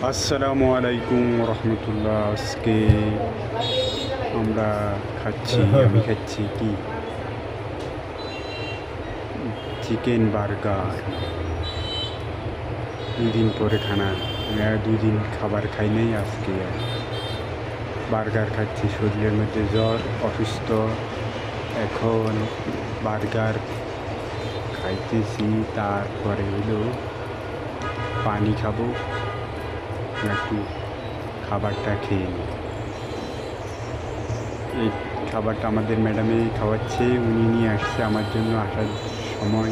আসসালামু আলাইকুম রহমতুল্লাহ। আজকে আমরা আমি খাচ্ছি কি চিকেন বার্গার। দুদিন পরে দুদিন খাবার খাই নাই, আজকে বার্গার খাচ্ছি। শরীরের মধ্যে জ্বর, অসুস্থ, এখন বার্গার খাইতেছি। তারপরে পানি খাবো, একটু খাবারটা খেয়ে নিই। এই খাবারটা আমাদের ম্যাডামে খাওয়াচ্ছে, উনি নিয়ে আসছে আমার জন্য। আসার সময়